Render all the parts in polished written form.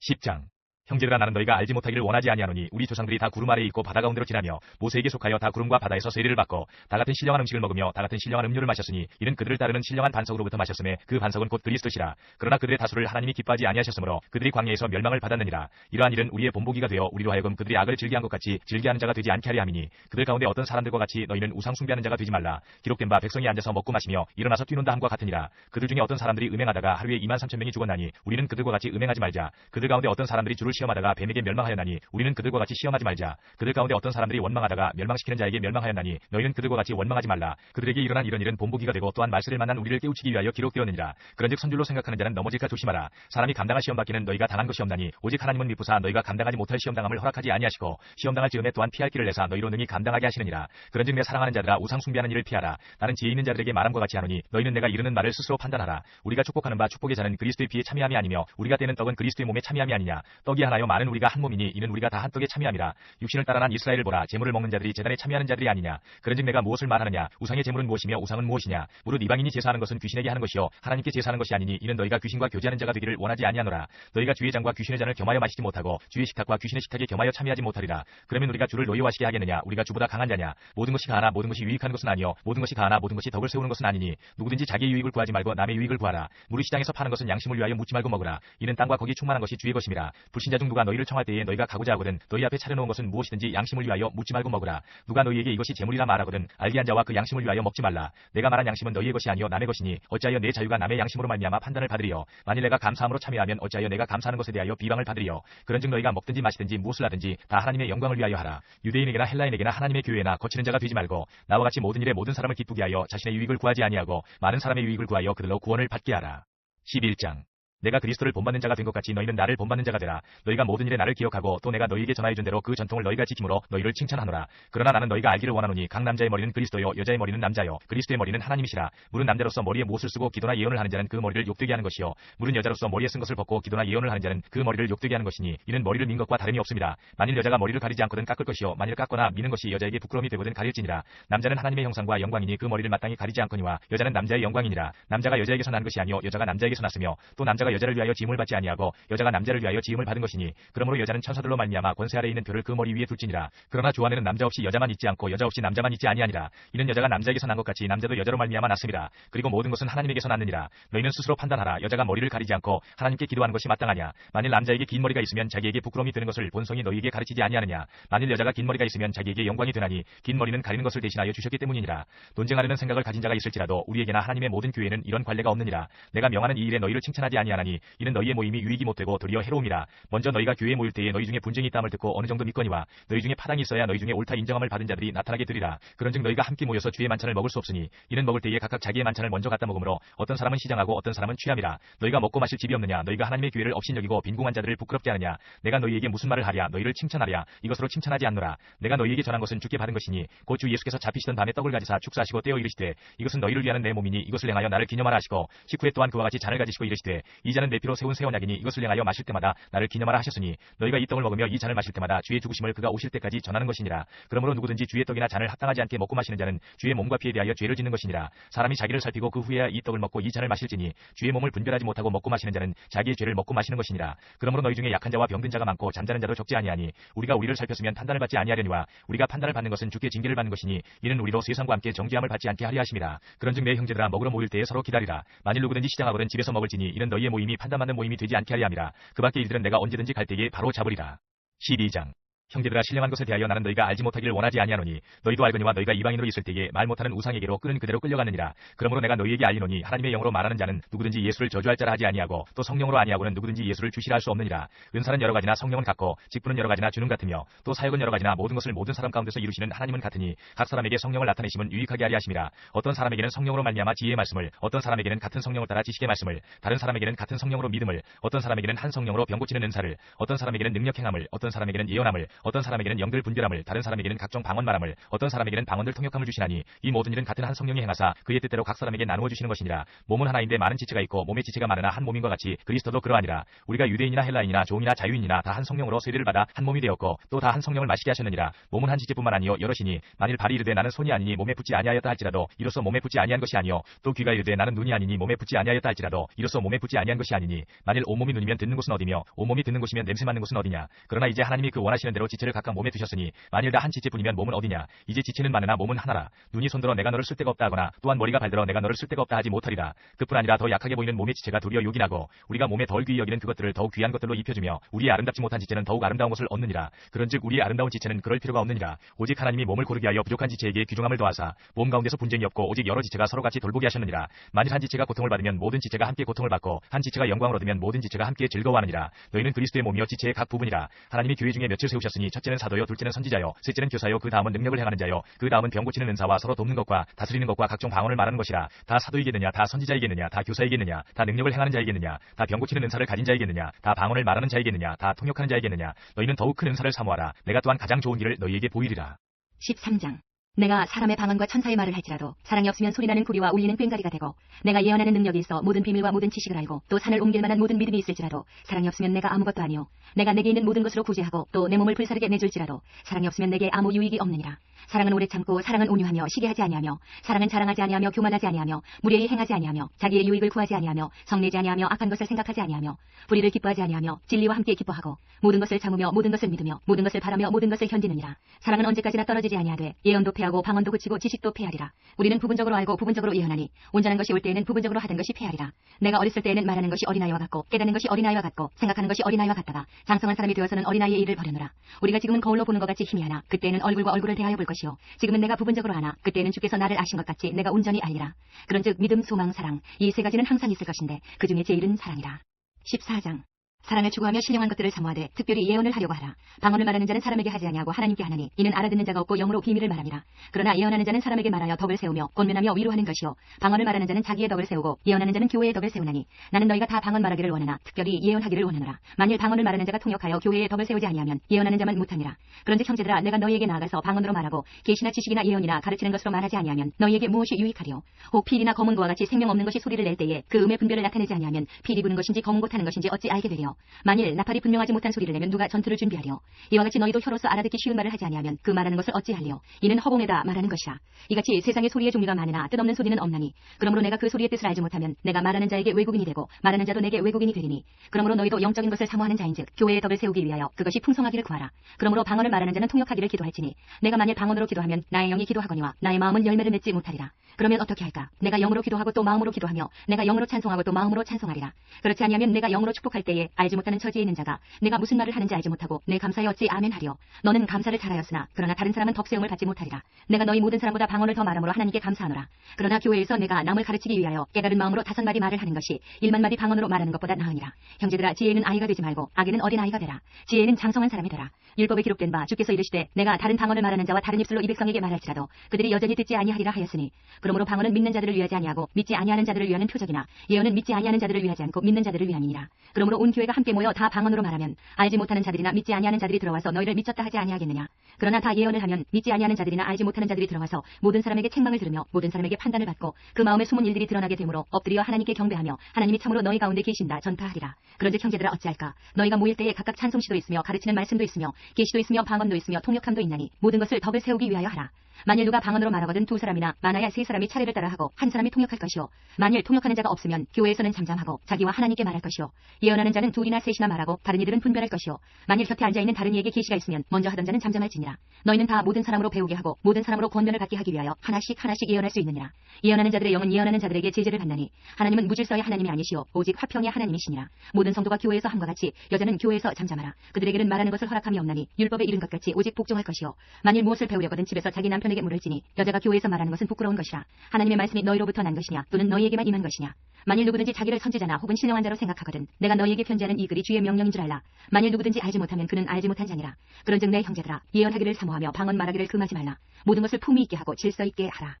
10장. 형제들아, 나는 너희가 알지 못하기를 원하지 아니하노니 우리 조상들이 다 구름 아래에 있고 바다 가운데로 지나며 모세에게 속하여 다 구름과 바다에서 세례를 받고 다 같은 신령한 음식을 먹으며 다 같은 신령한 음료를 마셨으니 이는 그들을 따르는 신령한 반석으로부터 마셨음에 그 반석은 곧 그리스도시라. 그러나 그들의 다수를 하나님이 기뻐하지 아니하셨으므로 그들이 광야에서 멸망을 받았느니라. 이러한 일은 우리의 본보기가 되어 우리로 하여금 그들이 악을 즐기한 것 같이 즐기하는 자가 되지 않게 하려 함이니 그들 가운데 어떤 사람들과 같이 너희는 우상 숭배하는 자가 되지 말라. 기록된 바 백성이 앉아서 먹고 마시며 일어나서 뛰논다 함과 같으니라. 그들 중에 어떤 사람들이 음행하다가 하루에 23,000명이 죽었나니 우리는 그들과 같이 음행하지 말자. 그들 가운데 어떤 사람들이 주를 시험하다가 뱀에게 멸망하였나니 우리는 그들과 같이 시험하지 말자. 그들 가운데 어떤 사람들이 원망하다가 멸망시키는 자에게 멸망하였나니 너희는 그들과 같이 원망하지 말라. 그들에게 일어난 이런 일은 본보기가 되고 또한 말세를 만난 우리를 깨우치기 위하여 기록되었느니라. 그런즉 선줄로 생각하는 자는 넘어질까 조심하라. 사람이 감당할 시험받기는 너희가 당한 것이 없나니 오직 하나님은 미쁘사 너희가 감당하지 못할 시험당함을 허락하지 아니하시고 시험당할 즈음에 또한 피할 길을 내사 너희로 능히 감당하게 하시느니라. 그런즉 내 사랑하는 자들아, 우상 숭배하는 일을 피하라. 나는 지혜 있는 자들에게 말함과 같이 하노니 너희는 내가 이르는 말을 스스로 판단하라. 우리가 축복하는 바 축복의 자는 그리스도의 피에 참여함이 아니며 우리가 떼는 떡은 그리스도의 몸에 참여함이 아니냐. 떡이 하나요 많은 우리가 한 몸이니 이는 우리가 다 한 떡에 참여함이라. 육신을 따라 난 이스라엘을 보라. 제물을 먹는 자들이 제단에 참여하는 자들이 아니냐. 그런즉 내가 무엇을 말하느냐. 우상의 제물은 무엇이며 우상은 무엇이냐. 무릇 이방인이 제사하는 것은 귀신에게 하는 것이요 하나님께 제사하는 것이 아니니 이는 너희가 귀신과 교제하는 자가 되기를 원하지 아니하노라. 너희가 주의 잔과 귀신의 잔을 겸하여 마시지 못하고 주의 식탁과 귀신의 식탁에 겸하여 참여하지 못하리라. 그러면 우리가 주를 노예화시게 하겠느냐. 우리가 주보다 강한 자냐. 모든 것이 가하나 모든 것이 유익한 것은 아니요 모든 것이 가하나 모든 것이 덕을 세우는 것은 아니니 누구든지 자기의 유익을 구하지 말고 남의 유익을 구하라. 무릇 시장에서 파는 것은 양심을 위하여 묻지 말고 먹으라. 이는 땅과 거기 충만한 것이 주의 것임이라. 불신자 중 누가 너희를 청할 때에 너희가 가고자 하거든 너희 앞에 차려놓은 것은 무엇이든지 양심을 위하여 묻지 말고 먹으라. 누가 너희에게 이것이 재물이라 말하거든 알게 한 자와 그 양심을 위하여 먹지 말라. 내가 말한 양심은 너희의 것이 아니요 남의 것이니 어찌하여 내 자유가 남의 양심으로 말미암아 판단을 받으리요. 만일 내가 감사함으로 참여하면 어찌하여 내가 감사하는 것에 대하여 비방을 받으리요. 그런즉 너희가 먹든지 마시든지 무엇을 하든지 다 하나님의 영광을 위하여 하라. 유대인에게나 헬라인에게나 하나님의 교회나 거치는 자가 되지 말고 나와 같이 모든 일에 모든 사람을 기쁘게 하여 자신의 유익을 구하지 아니하고 많은 사람의 유익을 구하여 그들로 구원을 받게 하라. 11장. 내가 그리스도를 본받는 자가 된 것 같이 너희는 나를 본받는 자가 되라. 너희가 모든 일에 나를 기억하고 또 내가 너희에게 전하여준 대로 그 전통을 너희가 지킴으로 너희를 칭찬하노라. 그러나 나는 너희가 알기를 원하노니 각 남자의 머리는 그리스도요 여자의 머리는 남자요 그리스도의 머리는 하나님이시라. 무릇 남자로서 머리에 못을 쓰고 기도나 예언을 하는 자는 그 머리를 욕되게 하는 것이요 무릇 여자로서 머리에 쓴 것을 벗고 기도나 예언을 하는 자는 그 머리를 욕되게 하는 것이니 이는 머리를 민 것과 다름이 없습니다. 만일 여자가 머리를 가리지 않거든 깎을 것이요 만일 깎거나 미는 것이 여자에게 부끄러움이 되거든 가릴지니라. 남자는 하나님의 형상과 영광이니 그 머리를 마땅히 가리지 않거니와 여자는 남자의 영광이니라. 남자가 여자에게서 난 것이 아니요 여자가 남자에게서 났으며 또 남자가 여자를 위하여 지음을 받지 아니하고 여자가 남자를 위하여 지음을 받은 것이니 그러므로 여자는 천사들로 말미암아 권세 아래에 있는 표를 그 머리 위에 둘지니라. 그러나 주 안에는 남자 없이 여자만 있지 않고 여자 없이 남자만 있지 아니하니라. 이는 여자가 남자에게서 난 것 같이 남자도 여자로 말미암아 났음이라. 그리고 모든 것은 하나님에게서 났느니라. 너희는 스스로 판단하라. 여자가 머리를 가리지 않고 하나님께 기도하는 것이 마땅하냐. 만일 남자에게 긴 머리가 있으면 자기에게 부끄러움이 되는 것을 본성이 너희에게 가르치지 아니하느냐. 만일 여자가 긴 머리가 있으면 자기에게 영광이 되나니 긴 머리는 가리는 것을 대신하여 주셨기 때문이니라. 논쟁하려는 생각을 가진 자가 있을지라도 우리에게나 하나님의 모든 교회는 이런 관례가 없느니라. 내가 명하는 이 일에 너희를 칭찬하지 아니하나니 이는 너희의 모임이 유익이 못되고 도리어 해로움이라. 먼저 너희가 교회에 모일 때에 너희 중에 분쟁이 있다함을 듣고 어느 정도 믿거니와 너희 중에 파당이 있어야 너희 중에 옳다 인정함을 받은 자들이 나타나게 되리라. 그런즉 너희가 함께 모여서 주의 만찬을 먹을 수 없으니 이는 먹을 때에 각각 자기의 만찬을 먼저 갖다 먹으므로 어떤 사람은 시장하고 어떤 사람은 취함이라. 너희가 먹고 마실 집이 없느냐. 너희가 하나님의 교회를 업신여기고 빈궁한 자들을 부끄럽게 하느냐. 내가 너희에게 무슨 말을 하랴. 너희를 칭찬하랴. 이것으로 칭찬하지 않노라. 내가 너희에게 전한 것은 주께 받은 것이니 곧 주 예수께서 잡히시던 밤에 떡을 가지사 축사하시고 떼어 이르시되 이것은 너희를 위하는 내 몸이니 이것을 행하여 나를 기념하라 하시고 식후에 또한 그와 같이 잔을 가지시고 이르시되 이 잔은 내 피로 세운 새 언약이니 이것을 행하여 마실 때마다 나를 기념하라 하셨으니 너희가 이 떡을 먹으며 이 잔을 마실 때마다 주의 죽으심을 그가 오실 때까지 전하는 것이니라. 그러므로 누구든지 주의 떡이나 잔을 합당하지 않게 먹고 마시는 자는 주의 몸과 피에 대하여 죄를 짓는 것이니라. 사람이 자기를 살피고 그 후에야 이 떡을 먹고 이 잔을 마실지니 주의 몸을 분별하지 못하고 먹고 마시는 자는 자기의 죄를 먹고 마시는 것이니라. 그러므로 너희 중에 약한 자와 병든 자가 많고 잠자는 자도 적지 아니하니 우리가 우리를 살폈으면 판단을 받지 아니하려니와 우리가 판단을 받는 것은 주께 징계를 받는 것이니 이는 우리로 세상과 함께 정죄함을 받지 않게 하려 하심이라. 그런즉 내 형제들아 먹으러 모일 때에 서로 기다리라. 만일 누구든지 시장하거든 집에서 먹을지니 이는 너희의 모임이 판단받는 모임이 되지 않게 하려 함이라. 그 밖의 일들은 내가 언제든지 갈 때에 바로 잡으리라. 12장. 형제들아 신령한 것에 대하여 나는 너희가 알지 못하기를 원하지 아니하노니 너희도 알거니와 너희가 이방인으로 있을 때에 말 못하는 우상에게로 끄는 그대로 끌려갔느니라. 그러므로 내가 너희에게 알리노니 하나님의 영으로 말하는 자는 누구든지 예수를 저주할 자라 하지 아니하고 또 성령으로 아니하고는 누구든지 예수를 주시라 할 수 없느니라. 은사는 여러 가지나 성령은 같고 직분은 여러 가지나 주는 같으며 또 사역은 여러 가지나 모든 것을 모든 사람 가운데서 이루시는 하나님은 같으니 각 사람에게 성령을 나타내심은 유익하게 하리 하심이라. 어떤 사람에게는 성령으로 말미암아 지혜의 말씀을 어떤 사람에게는 같은 성령을 따라 지식의 말씀을 다른 사람에게는 같은 성령으로 믿음을 어떤 사람에게는 한 성령으로 병 고치는 은사를 어떤 사람에게는 능력 행함을 어떤 사람에게는 예언함을 어떤 사람에게는 영들 분별함을, 다른 사람에게는 각종 방언 말함을, 어떤 사람에게는 방언들 통역함을 주시나니 이 모든 일은 같은 한 성령이 행하사 그의 뜻대로 각 사람에게 나누어 주시는 것이니라. 몸은 하나인데 많은 지체가 있고 몸의 지체가 많으나 한 몸인 것 같이 그리스도도 그러하니라. 우리가 유대인이나 헬라인이나 종이나 자유인이나 다 한 성령으로 세례를 받아 한 몸이 되었고 또 다 한 성령을 마시게 하셨느니라. 몸은 한 지체뿐만 아니요 여럿이니 만일 발이 이르되 나는 손이 아니니 몸에 붙지 아니하였다 할지라도 이로써 몸에 붙지 아니한 것이 아니요 또 귀가 이르되 나는 눈이 아니니 몸에 붙지 아니하였다 할지라도 이로써 몸에 붙지 아니한 것이 아니니 만일 온몸이 눈이면 듣는 곳은 어디며 온몸이 듣는 곳이면 냄새 맡는 곳은 어디냐. 그러나 이제 하나님이 그 원하시는 대로 지체를 각각 몸에 두셨으니 만일 다 한 지체뿐이면 몸은 어디냐. 이제 지체는 많으나 몸은 하나라. 눈이 손들어 내가 너를 쓸 데가 없다 하거나 또한 머리가 발들어 내가 너를 쓸 데가 없다 하지 못하리라. 그뿐 아니라 더 약하게 보이는 몸의 지체가 도리어 요긴하고 우리가 몸에 덜 귀히 여기는 그것들을 더욱 귀한 것들로 입혀주며 우리의 아름답지 못한 지체는 더욱 아름다운 것을 얻느니라. 그런즉 우리의 아름다운 지체는 그럴 필요가 없느니라. 오직 하나님이 몸을 고르게 하여 부족한 지체에게 귀중함을 더하사 몸 가운데서 분쟁이 없고 오직 여러 지체가 서로 같이 돌보게 하셨느니라. 만일 한 지체가 고통을 받으면 모든 지체가 함께 고통을 받고 한 지체가 영광을 얻으면 모든 지체가 함께 즐거워하느니라. 너희는 그리스도의 몸이요 지체의 각 부분이라. 하나님이 교회 중에 몇을 세우셨으니 첫째는 사도요 둘째는 선지자요 셋째는 교사요 그 다음은 능력을 행하는 자요 그 다음은 병 고치는 은사와 서로 돕는 것과 다스리는 것과 각종 방언을 말하는 것이라. 다 사도이겠느냐 다 선지자이겠느냐 다 교사이겠느냐 다 능력을 행하는 자이겠느냐 다 병 고치는 은사를 가진 자이겠느냐 다 방언을 말하는 자이겠느냐 다 통역하는 자이겠느냐. 너희는 더욱 큰 은사를 사모하라. 내가 또한 가장 좋은 길을 너희에게 보이리라. 13장. 내가 사람의 방언과 천사의 말을 할지라도 사랑이 없으면 소리나는 구리와 울리는 꽹과리가 되고 내가 예언하는 능력이 있어 모든 비밀과 모든 지식을 알고 또 산을 옮길 만한 모든 믿음이 있을지라도 사랑이 없으면 내가 아무것도 아니요 내가 내게 있는 모든 것으로 구제하고 또 내 몸을 불사르게 내줄지라도 사랑이 없으면 내게 아무 유익이 없느니라. 사랑은 오래 참고 사랑은 온유하며 시기하지 아니하며 사랑은 자랑하지 아니하며 교만하지 아니하며 무례히 행하지 아니하며 자기의 유익을 구하지 아니하며 성내지 아니하며 악한 것을 생각하지 아니하며 불의를 기뻐하지 아니하며 진리와 함께 기뻐하고 모든 것을 참으며 모든 것을 믿으며 모든 것을 바라며 모든 것을 견디느니라. 사랑은 언제까지나 떨어지지 아니하되 예언도 패하고 방언도 그치고 지식도 패하리라. 우리는 부분적으로 알고 부분적으로 예언하니 온전한 것이 올 때에는 부분적으로 하던 것이 패하리라. 내가 어렸을 때에는 말하는 것이 어린아이와 같고 깨닫는 것이 어린아이와 같고 생각하는 것이 어린아이와 같다가 장성한 사람이 되어서는 어린아이의 일을 버려노라. 우리가 지금은 거울로 보는 것 같이 희미하나 그때에는 얼굴과 얼굴을 대하여 볼 것이요 지금은 내가 부분적으로 아나 그때에는 주께서 나를 아신 것 같이 내가 온전히 알리라. 그런즉 믿음 소망 사랑 이 세 가지는 항상 있을 것인데 그 중에 제일은 사랑이라. 14장. 사랑을 추구하며 신령한 것들을 사모하되 특별히 예언을 하려고 하라. 방언을 말하는 자는 사람에게 하지 아니하고 하나님께 하나니 이는 알아듣는 자가 없고 영으로 비밀을 말함이라. 그러나 예언하는 자는 사람에게 말하여 덕을 세우며 권면하며 위로하는 것이요 방언을 말하는 자는 자기의 덕을 세우고 예언하는 자는 교회의 덕을 세우나니 나는 너희가 다 방언 말하기를 원하나 특별히 예언하기를 원하노라. 만일 방언을 말하는 자가 통역하여 교회의 덕을 세우지 아니하면 예언하는 자만 못하니라. 그런즉 형제들아 내가 너희에게 나아가서 방언으로 말하고 계시나 지식이나 예언이나 가르치는 것으로 말하지 아니하면 너희에게 무엇이 유익하리요. 혹 필이나 검은 고와 같이 생명 없는 것이 소리를 낼 때에 그 음의 분별을 나타내지 아니하면 필이 부는 것인지 검은 고 타는 것인지 어찌 알게 되리요. 만일 나팔이 분명하지 못한 소리를 내면 누가 전투를 준비하리요. 이와 같이 너희도 혀로서 알아듣기 쉬운 말을 하지 아니하면 그 말하는 것을 어찌 할리요. 이는 허공에다 말하는 것이라. 이같이 세상의 소리의 종류가 많으나 뜻없는 소리는 없나니 그러므로 내가 그 소리의 뜻을 알지 못하면 내가 말하는 자에게 외국인이 되고 말하는 자도 내게 외국인이 되리니 그러므로 너희도 영적인 것을 사모하는 자인즉 교회의 덕을 세우기 위하여 그것이 풍성하기를 구하라. 그러므로 방언을 말하는 자는 통역하기를 기도할지니 내가 만일 방언으로 기도하면 나의 영이 기도하거니와 나의 마음은 열매를 맺지 못하리라. 그러면 어떻게 할까? 내가 영으로 기도하고 또 마음으로 기도하며 내가 영으로 찬송하고 또 마음으로 찬송하리라. 그렇지 아니하면 내가 영으로 축복할 때에 알지 못하는 처지에 있는 자가 내가 무슨 말을 하는지 알지 못하고 내 감사에 어찌 아멘하리요. 너는 감사를 잘하였으나 그러나 다른 사람은 덕세움을 받지 못하리라. 내가 너희 모든 사람보다 방언을 더 말함으로 하나님께 감사하노라. 그러나 교회에서 내가 남을 가르치기 위하여 깨달은 마음으로 5마디 말을 하는 것이 1만마디 방언으로 말하는 것보다 나으니라. 형제들아 지혜는 아이가 되지 말고 악에는 어린 아이가 되라. 지혜는 장성한 사람이 되라. 율법에 기록된 바 주께서 이르시되 내가 다른 방언을 말하는 자와 다른 입술로 이 백성에게 말할지라도 그들이 여전히 듣지 아니하리라 하였으니 그러므로 방언은 믿는 자들을 위하지 아니하고 믿지 아니하는 자들을 위하는 표적이나 예언은 믿지 아니하는 자들을 위하지 않고 믿는 자들을 위함이니라. 그러므로 온 교회가 함께 모여 다 방언으로 말하면 알지 못하는 자들이나 믿지 아니하는 자들이 들어와서 너희를 미쳤다 하지 아니하겠느냐. 그러나 다 예언을 하면 믿지 아니하는 자들이나 알지 못하는 자들이 들어와서 모든 사람에게 책망을 들으며 모든 사람에게 판단을 받고 그 마음에 숨은 일들이 드러나게 되므로 엎드려 하나님께 경배하며 하나님이 참으로 너희 가운데 계신다 전파하리라. 그런즉 형제들아 어찌할까? 너희가 모일 때에 각각 찬송시도 있으며 가르치는 말씀도 있으며 계시도 있으며 방언도 있으며 통역함도 있나니 모든 것을 덕을 세우기 위하여 하라. 만일 누가 방언으로 말하거든 2사람이나 많아야 3사람이 차례를 따라 하고 한 사람이 통역할 것이요 만일 통역하는 자가 없으면 교회에서는 잠잠하고 자기와 하나님께 말할 것이요 예언하는 자는 2이나 3이나 말하고 다른 이들은 분별할 것이요 만일 곁에 앉아있는 다른 이에게 계시가 있으면 먼저 하던 자는 잠잠할지니라. 너희는 다 모든 사람으로 배우게 하고 모든 사람으로 권면을 받게 하기 위하여 하나씩 예언할 수 있느니라. 예언하는 자들의 영은 예언하는 자들에게 제재를 받나니 하나님은 무질서의 하나님이 아니시오 오직 화평의 하나님이시니라. 모든 성도가 교회에서 함과 같이 여자는 교회에서 잠잠하라. 그들에게는 말하는 것을 허락함이 없나니 율법에 이른 것 같이 오직 복종할 것이요 만일 무엇을 배우려거든 집에서 자기 남편에게 물을지니 여자가 교회에서 말하는 것은 부끄러운 것이라. 하나님의 말씀이 너희로부터 난 것이냐 또는 너희에게만 임한 것이냐. 만일 누구든지 자기를 선지자나 혹은 신령한 자로 생각하거든 내가 너희에게 편지하는 이 글이 주의 명령인 줄 알라. 만일 누구든지 알지 못하면 그는 알지 못한 자니라. 그런즉 내 형제들아 예언하기를 사모하며 방언 말하기를 금하지 말라. 모든 것을 품위 있게 하고 질서 있게 하라.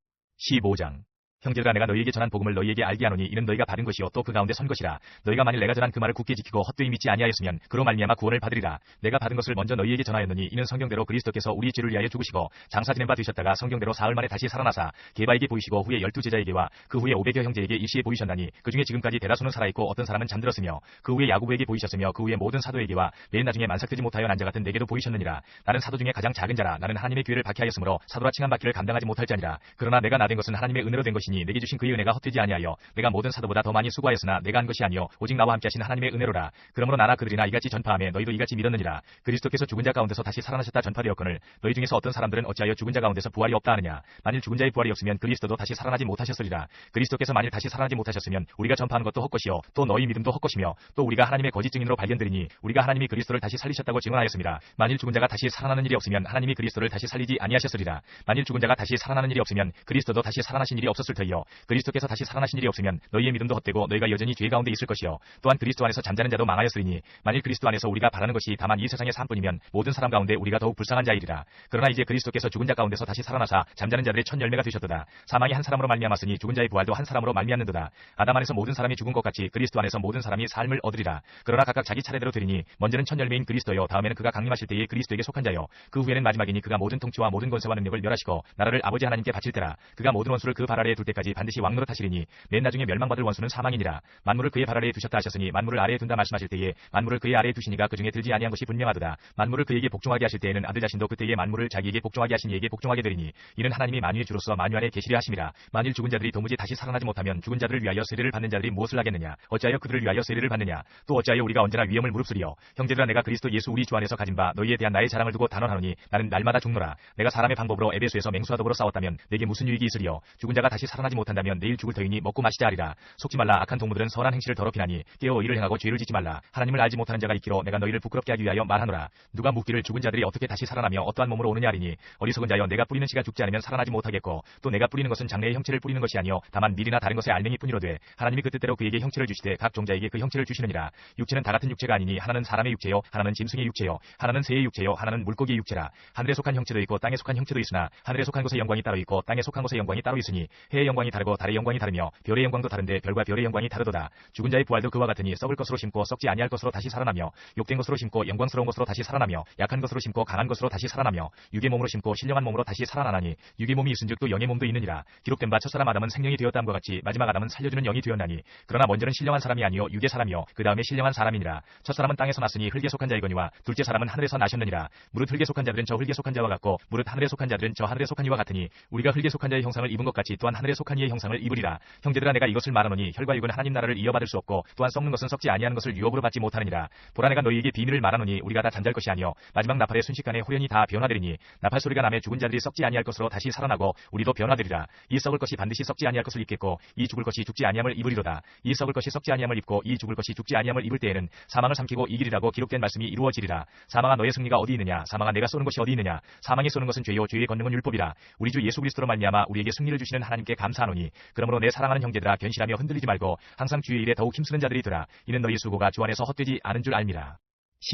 15장. 형제들아 내가 너희에게 전한 복음을 너희에게 알게 하노니 이는 너희가 받은 것이요 또 그 가운데 선 것이라. 너희가 만일 내가 전한 그 말을 굳게 지키고 헛되이 믿지 아니하였으면 그로 말미암아 구원을 받으리라. 내가 받은 것을 먼저 너희에게 전하였노니 이는 성경대로 그리스도께서 우리 죄를 위하여 죽으시고 장사 지낸 바 되셨다가 성경대로 사흘 만에 다시 살아나사 게바에게 보이시고 후에 12제자에게와 그 후에 500여 형제에게 일시에 보이셨나니 그 중에 지금까지 대다수는 살아있고 어떤 사람은 잠들었으며 그 후에 야고보에게 보이셨으며 그 후에 모든 사도에게와 맨 나중에 만삭되지 못하여 난 자 같은 내게도 보이셨느니라. 나는 사도 중에 가장 작은 자라. 나는 하나님의 교회를 박해하였으므로 사도라 칭함받기를 감당하지 못할 자니라. 그러나 내가 나 된 것은 하나님의 은혜로 된 것이니 내게 주신 그의 은혜가 헛되지 아니하여 내가 모든 사도보다 더 많이 수고하였으나 내가 한 것이 아니요 오직 나와 함께 하신 하나님의 은혜로라. 그러므로 나나 그들이나 이같이 전파하며 너희도 이같이 믿었느니라. 그리스도께서 죽은 자 가운데서 다시 살아나셨다 전파되었거늘 너희 중에서 어떤 사람들은 어찌하여 죽은 자 가운데서 부활이 없다 하느냐. 만일 죽은 자의 부활이 없으면 그리스도도 다시 살아나지 못하셨으리라. 그리스도께서 만일 다시 살아나지 못하셨으면 우리가 전파하는 것도 헛것이요 또 너희 믿음도 헛것이며 또 우리가 하나님의 거짓 증인으로 발견되리니 우리가 하나님이 그리스도를 다시 살리셨다고 증언하였습니다. 만일 죽은 자가 다시 살아나는 일이 없으면 하나님이 그리스도를 다시 살리지 아니하셨으리라. 만일 죽은 자가 다시 살아나는 일이 없으면 그리스도도 다시 살아나신 일이 없었을 터이요 그리스도께서 다시 살아나신 일이 없으면 너희의 믿음도 헛되고 너희가 여전히 죄 가운데 있을 것이요 또한 그리스도 안에서 잠자는 자도 망하였으리니 만일 그리스도 안에서 우리가 바라는 것이 다만 이 세상의 삶뿐이면 모든 사람 가운데 우리가 더욱 불쌍한 자이리라. 그러나 이제 그리스도께서 죽은 자 가운데서 다시 살아나사 잠자는 자들의 첫 열매가 되셨도다. 사망이 한 사람으로 말미암았으니 죽은 자의 부활도 한 사람으로 말미암는도다. 아담 안에서 모든 사람이 죽은 것 같이 그리스도 안에서 모든 사람이 삶을 얻으리라. 그러나 각각 자기 차례대로 되리니 먼저는 첫 열매인 그리스도요 다음에는 그가 강림하실 때에 그리스도에게 속한 자요 그 후에는 마지막이니 그가 모든 통치와 모든 권세와 능력을 멸하시고 나라를 아버지 하나님께 바칠 때라. 그가 모든 원수를 그 발 아래에 둘 때까지 반드시 왕노릇 하시리니 맨 나중에 멸망받을 원수는 사망이니라. 만물을 그의 발 아래에 두셨다 하셨으니 만물을 아래에 둔다 말씀하실 때에 만물을 그의 아래에 두시니가 그 중에 들지 아니한 것이 분명하도다. 만물을 그에게 복종하게 하실 때에는 아들 자신도 그때에 만물을 자기에게 복종하게 하신 이에게 복종하게 되리니 이는 하나님이 만유의 주로서 만유 안에 계시려 하심이라. 만일 죽은 자들이 도무지 다시 살아나지 못하면 죽은 자들을 위하여 세례를 받는 자들이 무엇을 하겠느냐. 어찌하여 그들을 위하여 세례를 받느냐. 또 어찌하여 우리가 언제나 위험을 무릅쓰리요. 형제들아 내가 그리스도 예수 우리 주 안에서 가진 바 너희에 대한 나의 자랑을 두고 단언하노니 나는 날마다 죽노라. 내가 사람의 방법으로 에베소에서 맹수와 더불어 싸웠다면 내게 무슨 유익이 있으리요. 죽은 자가 다시 살아나지 못한다면 내일 죽을 터이니 먹고 마시자 하리라. 속지 말라. 악한 동무들은 선한 행실을 더럽히나니 깨어 의를 행하고 죄를 짓지 말라. 하나님을 알지 못하는 자가 있기로 내가 너희를 부끄럽게 하기 위하여 말하노라. 누가 묻기를 죽은 자들이 어떻게 다시 살아나며 어떠한 몸으로 오느냐 하리니 어리석은 자여 내가 뿌리는 씨가 죽지 않으면 살아나지 못하겠고 또 내가 뿌리는 것은 장래의 형체를 뿌리는 것이 아니요 다만 밀이나 다른 것의 알맹이 뿐이로되 하나님이 그 뜻대로 그에게 형체를 주시되 각 종자에게 그 형체를 주시느니라. 육체는 다 같은 육체가 아니니 하나는 사람의 육체요 하나는 짐승의 육체요 하나는 새의 육체요 하나는 물고기의 육체라. 하늘에 속한 형체도 있고 땅에 속한 형체도 있으나 하늘에 속한 것의 영광이 따로 있고 땅에 속한 것의 영광이 따로 있으니 해의 영광이 다르고 달의 영광이 다르며 별의 영광도 다른데 별과 별의 영광이 다르도다. 죽은 자의 부활도 그와 같으니 썩을 것으로 심고 썩지 아니할 것으로 다시 살아나며 욕된 것으로 심고 영광스러운 것으로 다시 살아나며 약한 것으로 심고 강한 것으로 다시 살아나며 육의 몸으로 심고 신령한 몸으로 다시 살아나나니 육의 몸이 있은즉 또 영의 몸도 있느니라. 기록된 바 첫사람 아담은 생명이 되었다함과 같이 마지막 아담은 살려주는 영이 되었나니 그러나 먼저는 신령한 사람이 아니요 육의 사람이요 그 다음에 신령한 사람이니라. 첫사람은 땅에서 났으니 흙에 속한 자이거니와 둘째 사람은 하늘에서 나셨느니라. 무릇 흙에 속한 자들은 저 흙에 속한 자와 같고 무릇 하늘에 속한 자들은 저 하늘에 속한 이와 같으니 우리가 흙에 속한 자의 형상을 입은 것 같이 또한 하늘에 속한 이의 형상을 입으리라. 형제들아 내가 이것을 말하노니 혈과 육은 하나님 나라를 이어받을 수 없고 또한 썩는 것은 썩지 아니하는 것을 유업으로 받지 못하느니라. 보라 내가 너희에게 비밀을 말하노니 우리가 다 잠잘 것이 아니요 마지막 나팔의 순식간에 호련히 다 변화되리니 나팔 소리가 나매 죽은 자들이 썩지 아니할 것으로 다시 살아나고 우리도 변화되리라. 이 썩을 것이 반드시 썩지 아니할 것을 입겠고 이 죽을 것이 죽지 아니함을 입으리로다. 이 썩을 것이 썩지 아니함을 입고 이 죽을 것이 죽지 아니함을 입을 때에는 사망을 삼키고 이기리라고 기록된 말씀이 이루어지리라. 사망아 너의 승리가 어디 있느냐. 사망아 내가 쏘는 것이 어디 있느냐. 사망이 쏘는 것은 죄요 죄의 권능은 율법이라. 우리 주 예수 그리스도로 말미암아 우리에게 승리를 주시는 하나님께 감사하노니 그러므로 내 사랑하는 형제들아 변실하며 흔들리지 말고 항상 주의 일에 더욱 힘쓰는 자들이 되라. 이는 너희 수고가 주 안에서 헛되지 않은 줄 알미라.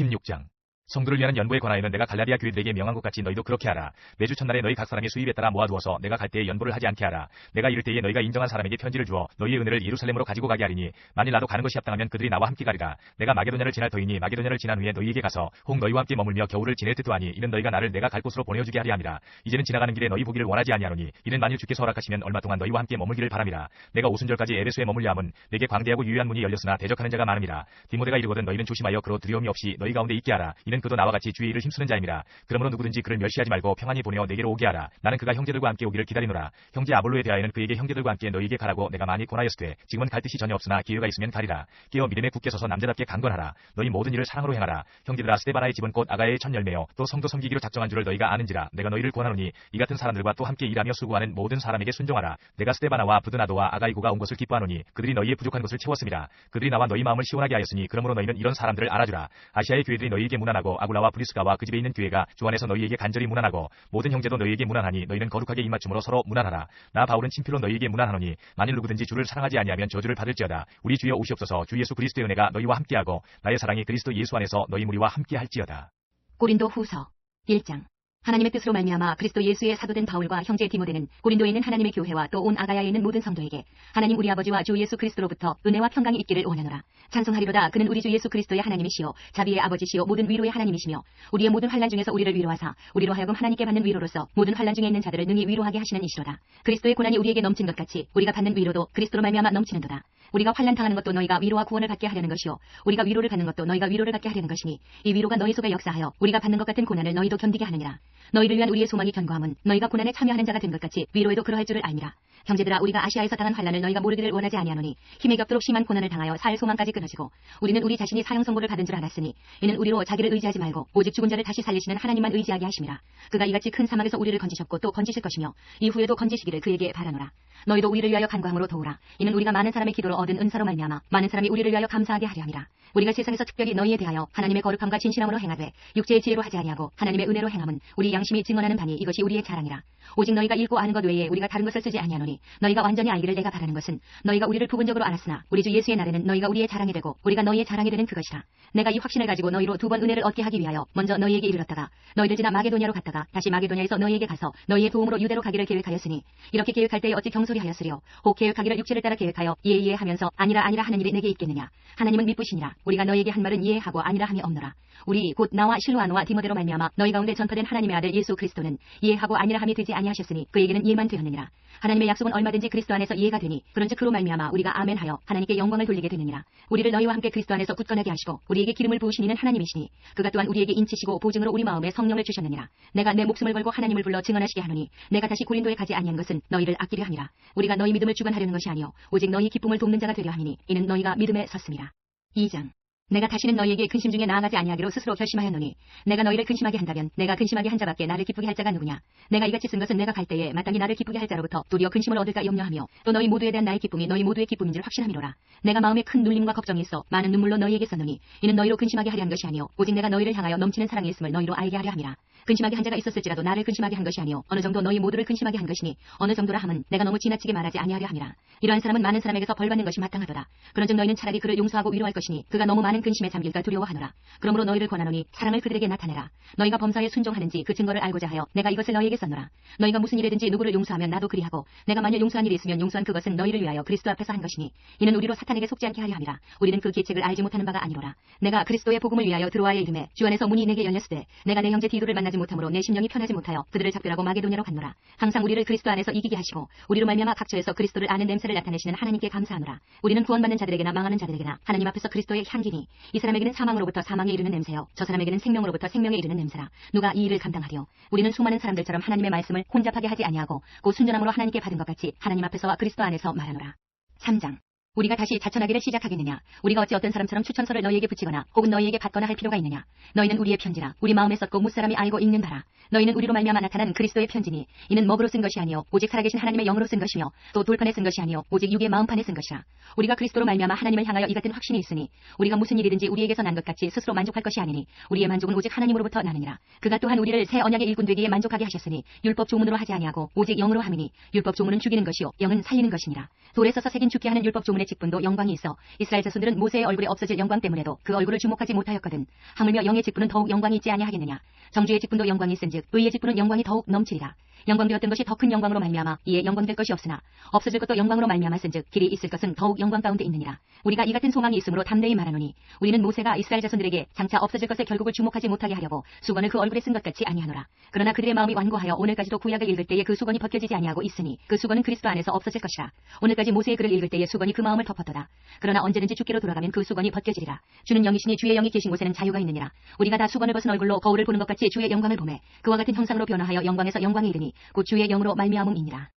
16장 성도를 위하는 연보에 관하여는 내가 갈라디아 교회들에게 명한 것 같이 너희도 그렇게 하라. 매주 첫날에 너희 각 사람의 수입에 따라 모아두어서 내가 갈 때에 연보를 하지 않게 하라. 내가 이를 때에 너희가 인정한 사람에게 편지를 주어 너희의 은혜를 예루살렘으로 가지고 가게 하리니 만일 나도 가는 것이 합당하면 그들이 나와 함께 가리라. 내가 마게도냐를 지날 터이니 마게도냐를 지난 후에 너희에게 가서 혹 너희와 함께 머물며 겨울을 지낼 듯도 하니 이는 너희가 나를 내가 갈 곳으로 보내어주게 하리 함이라. 이제는 지나가는 길에 너희 보기를 원하지 아니하노니 이는 만일 주께서 허락하시면 얼마 동안 너희와 함께 머물기를 바람이라. 내가 오순절까지 에베소에 머물려 함은 내게 광대하고 유효한 문이 열렸으나 대적하는 자가 많음이라. 디모데가 이르거든 너희는 조심하여 그로 두려움이 없이 너희 가운데 있게 하라. 이는 그도 나와 같이 주의 일을 힘쓰는 자임이라. 그러므로 누구든지 그를 멸시하지 말고 평안히 보내어 내게로 오게 하라. 나는 그가 형제들과 함께 오기를 기다리노라. 형제 아볼로에 대하여는 그에게 형제들과 함께 너희에게 가라고 내가 많이 권하였으되 지금은 갈 뜻이 전혀 없으나 기회가 있으면 가리라. 깨어 믿음에 굳게 서서 남자답게 강건하라. 너희 모든 일을 사랑으로 행하라. 형제들아 스데바나의 집은 곧 아가야의 첫 열매요 또 성도 섬기기로 작정한 줄을 너희가 아는지라. 내가 너희를 권하노니 이 같은 사람들과 또 함께 일하며 수고하는 모든 사람에게 순종하라. 내가 스데바나와 부드나도와 아가이고가 온 것을 기뻐하노니 그들이 너희의 부족한 것을 채웠음이라. 그들이 나와 너희 마음을 시원하게 하였으니 그러므로 너희는 이런 사람들을 알아주라. 아시아의 교회들이 너희에게 문안하고 아굴라와 브리스가와 그 집에 있는 교회가 주 안에서 너희에게 간절히 문안하고 모든 형제도 너희에게 문안하니 너희는 거룩하게 입맞춤으로 서로 문안하라. 나 바울은 친필로 너희에게 문안하노니 만일 누구든지 주를 사랑하지 아니하면 저주를 받을지어다. 우리 주여 오시옵소서. 주 예수 그리스도의 은혜가 너희와 함께하고 나의 사랑이 그리스도 예수 안에서 너희 무리와 함께할지어다. 고린도 후서 1장 하나님의 뜻으로 말미암아 그리스도 예수의 사도된 바울과 형제 디모데는 고린도에 있는 하나님의 교회와 또 온 아가야에 있는 모든 성도에게 하나님 우리 아버지와 주 예수 그리스도로부터 은혜와 평강이 있기를 원하노라. 찬송하리로다. 그는 우리 주 예수 그리스도의 하나님이시요 자비의 아버지시요 모든 위로의 하나님이시며 우리의 모든 환난 중에서 우리를 위로하사 우리로 하여금 하나님께 받는 위로로서 모든 환난 중에 있는 자들을 능히 위로하게 하시는 이시로다. 그리스도의 고난이 우리에게 넘친 것 같이 우리가 받는 위로도 그리스도로 말미암아 넘치는도다. 우리가 환난 당하는 것도 너희가 위로와 구원을 받게 하려는 것이요 우리가 위로를 받는 것도 너희가 위로를 받게 하려는 것이니 이 위로가 너희 속에 역사하여 우리가 받는 것 같은 고난을 너희도 견디게 하느니라. 너희를 위한 우리의 소망이 견고함은 너희가 고난에 참여하는 자가 된 것 같이 위로에도 그러할 줄을 알미라. 형제들아, 우리가 아시아에서 당한 환난을 너희가 모르기를 원하지 아니하노니 힘에 겹도록 심한 고난을 당하여 살 소망까지 끊어지고 우리는 우리 자신이 사형 선고를 받은 줄 알았으니 이는 우리로 자기를 의지하지 말고 오직 죽은 자를 다시 살리시는 하나님만 의지하게 하심이라. 그가 이같이 큰 사막에서 우리를 건지셨고 또 건지실 것이며 이후에도 건지시기를 그에게 바라노라. 너희도 우리를 위하여 간구함으로 도우라. 이는 우리가 많은 사람의 기도로 얻은 은사로 말미암아 많은 사람이 우리를 위하여 감사하게 하려 함이라. 우리가 세상에서 특별히 너희에 대하여 하나님의 거룩함과 진실함으로 행하되 육체의 지혜로 하지 아니하고 하나님의 은혜로 행함은 우리 양심이 증언하는 바니 이것이 우리의 자랑이라. 오직 너희가 읽고 아는 것 외에 우리가 다른 것을 쓰지 아니하노니 너희가 완전히 알기를 내가 바라는 것은 너희가 우리를 부분적으로 알았으나 우리 주 예수의 날에는 너희가 우리의 자랑이 되고 우리가 너희의 자랑이 되는 그것이라. 내가 이 확신을 가지고 너희로 두 번 은혜를 얻게 하기 위하여 먼저 너희에게 이르렀다가 너희를 지나 마게도냐로 갔다가 다시 마게도냐에서 너희에게 가서 너희의 도움으로 유대로 가기를 계획하였으니 이렇게 계획할 때에 어찌 경솔히 하였으리요. 혹 계획하기를 육체를 따라 계획하여 이에 하면서 아니라 하는 일이 내게 있겠느냐. 하나님은 미쁘시니라. 우리가 너희에게 한 말은 이해하고 아니라 함이 없노라. 우리 곧 나와 실로아노와 디모데로 말미암아 너희 가운데 전파된 하나님의 아들 예수 그리스도는 이해하고 아니라 함이 되지 아니하셨으니 그에게는 이해만 되었느니라. 하나님의 약속은 얼마든지 그리스도 안에서 이해가 되니 그런즉 그로 말미암아 우리가 아멘하여 하나님께 영광을 돌리게 되느니라. 우리를 너희와 함께 그리스도 안에서 굳건하게 하시고 우리에게 기름을 부으신 이는 하나님이시니 그가 또한 우리에게 인치시고 보증으로 우리 마음에 성령을 주셨느니라. 내가 내 목숨을 걸고 하나님을 불러 증언하시게 하노니 내가 다시 고린도에 가지 아니한 것은 너희를 아끼려 함이라. 우리가 너희 믿음을 주관하려는 것이 아니요 오직 너희 기쁨을 돕는 자가 되려 함이니 이는 너희가 믿음에 섰음이라. 2장. 내가 다시는 너희에게 근심 중에 나아가지 아니하기로 스스로 결심하였노니 내가 너희를 근심하게 한다면 내가 근심하게 한 자밖에 나를 기쁘게 할 자가 누구냐. 내가 이같이 쓴 것은 내가 갈 때에 마땅히 나를 기쁘게 할 자로부터 도리어 근심을 얻을까 염려하며 또 너희 모두에 대한 나의 기쁨이 너희 모두의 기쁨인 줄 확신함이로라. 내가 마음에 큰 눌림과 걱정이 있어 많은 눈물로 너희에게 썼노니 이는 너희로 근심하게 하려 한 것이 아니요 오직 내가 너희를 향하여 넘치는 사랑이 있음을 너희로 알게 하려 함이라. 근심하게 한 자가 있었을지라도 나를 근심하게 한 것이 아니요 어느 정도 너희 모두를 근심하게 한 것이니 어느 정도라 함은 내가 너무 지나치게 말하지 아니하려 함이라. 이러한 사람은 많은 사람에게서 벌받는 것이 마땅하도다. 그런즉 너희는 차라리 그를 용서하고 위로할 것이니 그가 너무 많은 근심에 잠길까 두려워하노라. 그러므로 너희를 권하노니 사랑을 그들에게 나타내라. 너희가 범사에 순종하는지 그 증거를 알고자 하여 내가 이것을 너희에게 썼노라. 너희가 무슨 일이든지 누구를 용서하면 나도 그리하고 내가 만일 용서한 일이 있으면 용서한 그것은 너희를 위하여 그리스도 앞에서 한 것이니 이는 우리로 사탄에게 속지 않게 하려 함이라. 우리는 그 계책을 알지 못하는 바가 아니로라. 내가 그리스도의 복음을 위하여 드로아에 이름에 주 안에서 문이 내게 열렸을 때 내가 내 형제 디도를 만나지 못함으로 내 심령이 편하지 못하여 그들을 작별하고 마게도냐로 갔노라. 항상 우리를 그리스도 안에서 이기게 하시고 우리로 말미암아 각처에서 그리스도를 아는 냄새를 나타내시는 하나님께 감사하노라. 우리는 구원받는 자들에게나 망하는 자들에게나 하나님 앞에서 그리스도의 향기니 이 사람에게는 사망으로부터 사망에 이르는 냄새요 저 사람에게는 생명으로부터 생명에 이르는 냄새라. 누가 이 일을 감당하리요. 우리는 수많은 사람들처럼 하나님의 말씀을 혼잡하게 하지 아니하고 곧 순전함으로 하나님께 받은 것 같이 하나님 앞에서와 그리스도 안에서 말하노라. 3장. 우리가 다시 자천하기를 시작하겠느냐. 우리가 어찌 어떤 사람처럼 추천서를 너희에게 붙이거나 혹은 너희에게 받거나 할 필요가 있느냐. 너희는 우리의 편지라 우리 마음에 썼고 무사람이 알고 읽는 바라. 너희는 우리로 말미암아 나타난 그리스도의 편지니 이는 먹으로 쓴 것이 아니요 오직 살아계신 하나님의 영으로 쓴 것이며 또 돌판에 쓴 것이 아니요 오직 육의 마음판에 쓴 것이라. 우리가 그리스도로 말미암아 하나님을 향하여 이 같은 확신이 있으니 우리가 무슨 일이든지 우리에게서 난 것 같이 스스로 만족할 것이 아니니 우리의 만족은 오직 하나님으로부터 나느니라. 그가 또한 우리를 새 언약의 일꾼 되기에 만족하게 하셨으니 율법 조문으로 하지 아니하고 오직 영으로 함이니 율법 조문은 죽이는 것이요 영은 살리는 것이니라. 돌에 서서 새긴 죽게 하는 율법 조문의 직분도 영광이 있어 이스라엘 자손들은 모세의 얼굴에 없어질 영광 때문에도 그 얼굴을 주목하지 못하였거든. 하물며 영의 직분은 더욱 영광이 있지 아니하겠느냐. 정주의 직분도 영광이 있은즉 의의 직분은 영광이 더욱 넘치리라. 영광되었던 것이 더 큰 영광으로 말미암아 이에 영광될 것이 없으나 없어질 것도 영광으로 말미암았은즉 길이 있을 것은 더욱 영광 가운데 있느니라. 우리가 이 같은 소망이 있으므로 담대히 말하노니 우리는 모세가 이스라엘 자손들에게 장차 없어질 것의 결국을 주목하지 못하게 하려고 수건을 그 얼굴에 쓴 것 같이 아니하노라. 그러나 그들의 마음이 완고하여 오늘까지도 구약을 읽을 때에 그 수건이 벗겨지지 아니하고 있으니 그 수건은 그리스도 안에서 없어질 것이라. 오늘까지 모세의 글을 읽을 때에 수건이 그 마음을 덮었도다. 그러나 언제든지 주께로 돌아가면 그 수건이 벗겨지리라. 주는 영이시니 주의 영이 계신 곳에는 자유가 있느니라. 우리가 다 수건을 벗은 얼굴로 거울을 보는 것 같이 주의 영광을 보매 그와 같은 형상으로 변화하여 영광에서 영광에 이르니 곧 주의 영으로 말미암음이니라.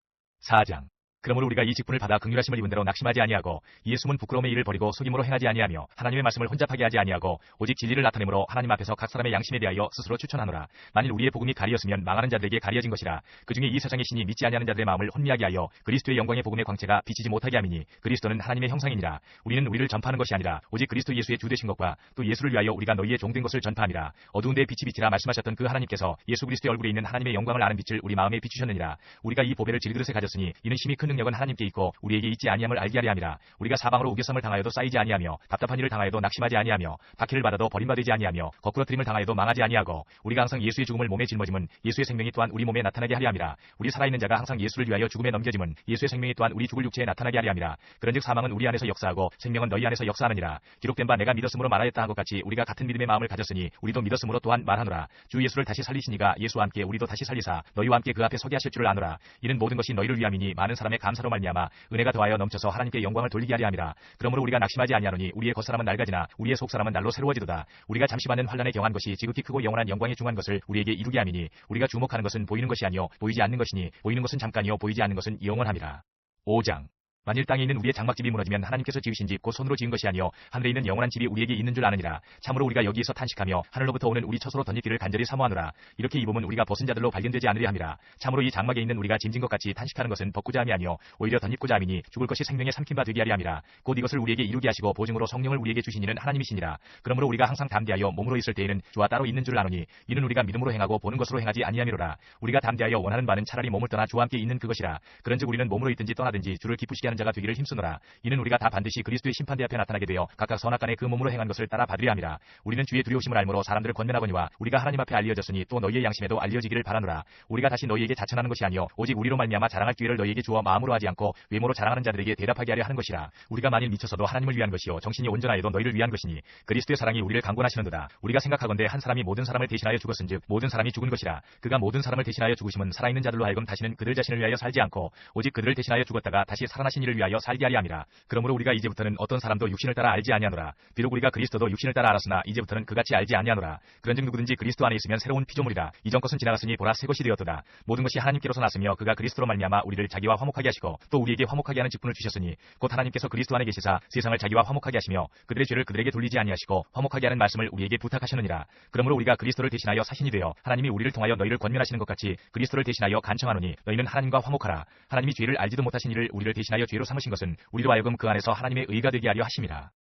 4장. 그러므로 우리가 이 직분을 받아 긍휼하심을 입은 대로 낙심하지 아니하고 이에 숨은 부끄러움의 일을 버리고 속임으로 행하지 아니하며 하나님의 말씀을 혼잡하게 하지 아니하고 오직 진리를 나타내므로 하나님 앞에서 각 사람의 양심에 대하여 스스로 추천하노라. 만일 우리의 복음이 가리였으면 망하는 자들에게 가리어진 것이라. 그중에 이 세상의 신이 믿지 아니하는 자들의 마음을 혼미하게 하여 그리스도의 영광의 복음의 광채가 비치지 못하게 함이니 그리스도는 하나님의 형상이니라. 우리는 우리를 전파하는 것이 아니라 오직 그리스도 예수의 주 되신 것과 또 예수를 위하여 우리가 너희의 종된 것을 전파함이라. 어두운 데에 빛이 비치라 말씀하셨던 그 하나님께서 예수 그리스도의 얼굴에 있는 하나님의 영광을 아는 빛을 우리 마음에 비추셨느니라. 우리가 이 보배를 질그릇에 가졌으니 이는 심히 큰 큰 능력은 하나님께 있고 우리에게 있지 아니함을 알게 하려 함이라. 우리가 사방으로 우겨섬을 당하여도 쌓이지 아니하며 답답한 일을 당하여도 낙심하지 아니하며 박해를 받아도 버림받지 아니하며 거꾸러뜨림을 당하여도 망하지 아니하고 우리가 항상 예수의 죽음을 몸에 짊어짐은 예수의 생명이 또한 우리 몸에 나타나게 하려 함이라. 우리 살아있는 자가 항상 예수를 위하여 죽음에 넘겨짐은 예수의 생명이 또한 우리 죽을 육체에 나타나게 하려 함이라. 그런즉 사망은 우리 안에서 역사하고 생명은 너희 안에서 역사하느니라. 기록된 바 내가 믿었으므로 말하였다 한 것 같이 우리가 같은 믿음의 마음을 가졌으니 우리도 믿었으므로 또한 말하노라. 주 예수를 다시 살리시니가 예수와 함께 우리도 다시 살리사 너희와 함께 그 앞에 서게 하실 줄을 아노라. 이는 모든 것이 너희를 위함이니 많은 사람의 감사로 말미암아 은혜가 더하여 넘쳐서 하나님께 영광을 돌리게 하려 함이라. 그러므로 우리가 낙심하지 아니하노니 우리의 겉사람은 낡아지나 우리의 속사람은 날로 새로워지도다. 우리가 잠시 받는 환난에 경한 것이 지극히 크고 영원한 영광에 중한 것을 우리에게 이루게 함이니 우리가 주목하는 것은 보이는 것이 아니요 보이지 않는 것이니 보이는 것은 잠깐이요 보이지 않는 것은 영원함이라. 5장. 만일 땅에 있는 우리의 장막집이 무너지면 하나님께서 지으신 집 곧 손으로 지은 것이 아니요 하늘에 있는 영원한 집이 우리에게 있는 줄 아느니라. 참으로 우리가 여기에서 탄식하며 하늘로부터 오는 우리 처소로 덧입기를 간절히 사모하노라. 이렇게 입으면 우리가 벗은 자들로 발견되지 않으려 함이라. 참으로 이 장막에 있는 우리가 짐진 것 같이 탄식하는 것은 벗고자 함이 아니요 오히려 덧입고자 함이니 죽을 것이 생명에 삼킨 바 되게 하려 함이라. 곧 이것을 우리에게 이루게 하시고 보증으로 성령을 우리에게 주신 이는 하나님이시니라. 그러므로 우리가 항상 담대하여 몸으로 있을 때에는 주와 따로 있는 줄 아노니 이는 우리가 믿음으로 행하고 보는 것으로 행하지 아니함이로라. 우리가 담대하여 원하는 바는 차라리 몸을 떠나 주와 함께 있는 그것이라. 그런즉 우리는 몸으로 있든지 떠나든지 주를 기쁘시게 하는 자가 되기를 힘쓰노라. 이는 우리가 다 반드시 그리스도의 심판대 앞에 나타나게 되어 각각 선악간에 그 몸으로 행한 것을 따라 받으려 함이라. 우리는 주의 두려우심을 알므로 사람들을 권면하거니와 우리가 하나님 앞에 알려졌으니 또 너희의 양심에도 알려지기를 바라노라. 우리가 다시 너희에게 자천하는 것이 아니요 오직 우리로 말미암아 자랑할 기회를 너희에게 주어 마음으로 하지 않고 외모로 자랑하는 자들에게 대답하게 하려 하는 것이라. 우리가 만일 미쳐서도 하나님을 위한 것이요 정신이 온전하여도 너희를 위한 것이니 그리스도의 사랑이 우리를 강권하시는도다. 우리가 생각하건대 한 사람이 모든 사람을 대신하여 죽었은즉 모든 사람이 죽은 것이라. 그가 모든 사람을 대신하여 죽으심은 살아있는 자들로 하여금 다시는 그들 자신을 위하여 살지 않고 오직 그들을 대신하여 죽었다가 다시 살아나신 이를 위하여 살게 하려 함이라. 그러므로 우리가 이제부터는 어떤 사람도 육신을 따라 알지 아니하노라. 비록 우리가 그리스도도 육신을 따라 알았으나 이제부터는 그같이 알지 아니하노라. 그런즉 누구든지 그리스도 안에 있으면 새로운 피조물이라. 이전 것은 지나갔으니 보라 새 것이 되었도다. 모든 것이 하나님께로서 났으며 그가 그리스도로 말미암아 우리를 자기와 화목하게 하시고 또 우리에게 화목하게 하는 직분을 주셨으니 곧 하나님께서 그리스도 안에 계시사 세상을 자기와 화목하게 하시며 그들의 죄를 그들에게 돌리지 아니하시고 화목하게 하는 말씀을 우리에게 부탁하시느니라. 그러므로 우리가 그리스도를 대신하여 사신이 되어 하나님이 우리를 통하여 너희를 권면하시는 것 같이 그리스도를 대신하여 간청하노니 너희는 하나님과 화목하라. 하나님이 죄를 알지도 못하신 이를 우리를 대신하여 죄로 삼으신 것은 우리로 하여금 그 안에서 하나님의 의가 되게 하려 하심이라.